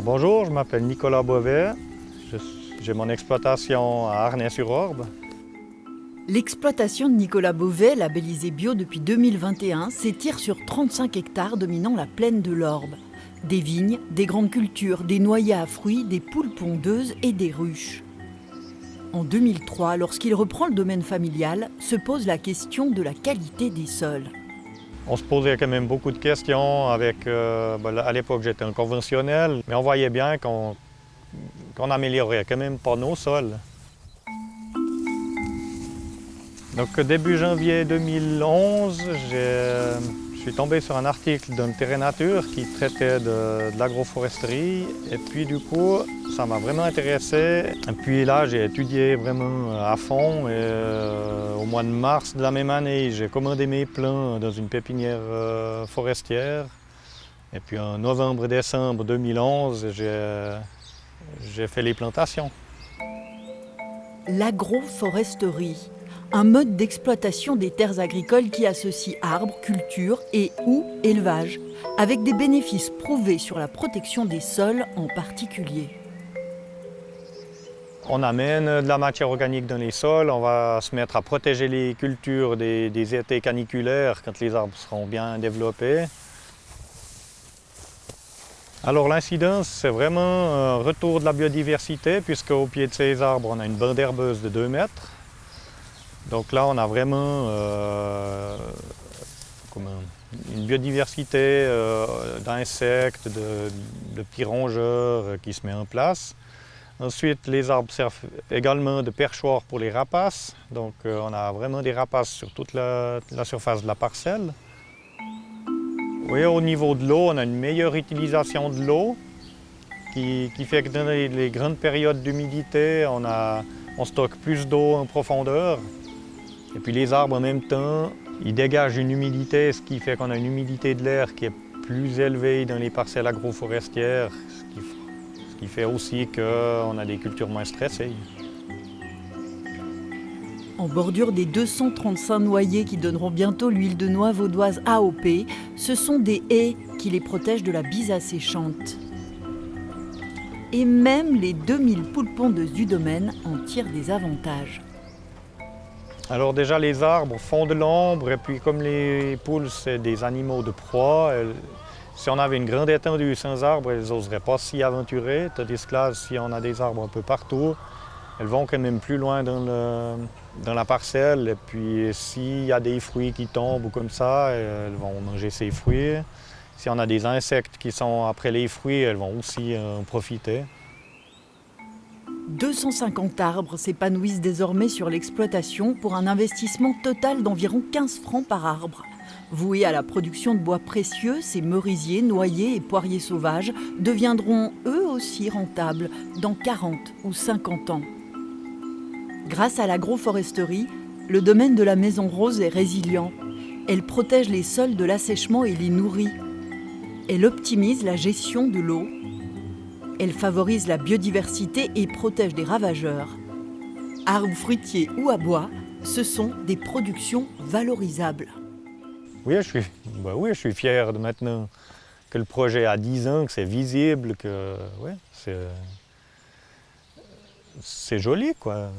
Bonjour, je m'appelle Nicolas Beauvais. J'ai mon exploitation à Arnay-sur-Orbe. L'exploitation de Nicolas Beauvais, labellisée bio depuis 2021, s'étire sur 35 hectares dominant la plaine de l'Orbe. Des vignes, des grandes cultures, des noyers à fruits, des poules pondeuses et des ruches. En 2003, lorsqu'il reprend le domaine familial, se pose la question de la qualité des sols. On se posait quand même beaucoup de questions avec, à l'époque j'étais un conventionnel, mais on voyait bien qu'on améliorait quand même pas nos sols. Donc début janvier 2011, je suis tombé sur un article d'un Terre Nature qui traitait de l'agroforesterie et puis du coup ça m'a vraiment intéressé. Et puis là j'ai étudié vraiment à fond et au mois de mars de la même année j'ai commandé mes plants dans une pépinière forestière. Et puis en novembre-décembre 2011 j'ai fait les plantations. L'agroforesterie, un mode d'exploitation des terres agricoles qui associe arbres, culture et ou élevage, avec des bénéfices prouvés sur la protection des sols en particulier. On amène de la matière organique dans les sols, on va se mettre à protéger les cultures des étés caniculaires quand les arbres seront bien développés. Alors l'incidence, c'est vraiment un retour de la biodiversité puisqu'au pied de ces arbres, on a une bande herbeuse de 2 mètres. Donc là, on a vraiment une biodiversité d'insectes, de petits rongeurs qui se met en place. Ensuite, les arbres servent également de perchoir pour les rapaces. Donc on a vraiment des rapaces sur toute la surface de la parcelle. Oui, au niveau de l'eau, on a une meilleure utilisation de l'eau qui fait que dans les grandes périodes d'humidité, on stocke plus d'eau en profondeur. Et puis les arbres en même temps, ils dégagent une humidité, ce qui fait qu'on a une humidité de l'air qui est plus élevée dans les parcelles agroforestières, ce qui fait aussi qu'on a des cultures moins stressées. En bordure des 235 noyers qui donneront bientôt l'huile de noix vaudoise AOP, ce sont des haies qui les protègent de la bise asséchante. Et même les 2000 poules pondeuses du domaine en tirent des avantages. Alors déjà les arbres font de l'ombre et puis comme les poules c'est des animaux de proie, si on avait une grande étendue sans arbres, elles n'oseraient pas s'y aventurer, tandis que là si on a des arbres un peu partout, elles vont quand même plus loin dans la parcelle et puis s'il y a des fruits qui tombent ou comme ça, elles vont manger ces fruits. Si on a des insectes qui sont après les fruits, elles vont aussi en profiter. 250 arbres s'épanouissent désormais sur l'exploitation pour un investissement total d'environ 15 francs par arbre. Voués à la production de bois précieux, ces merisiers, noyers et poiriers sauvages deviendront eux aussi rentables dans 40 ou 50 ans. Grâce à l'agroforesterie, le domaine de la Maison Rose est résilient. Elle protège les sols de l'assèchement et les nourrit. Elle optimise la gestion de l'eau. Elle favorise la biodiversité et protège des ravageurs. Arbres fruitiers ou à bois, ce sont des productions valorisables. Oui, je suis fier de maintenant que le projet a 10 ans, que c'est visible, que c'est joli, quoi.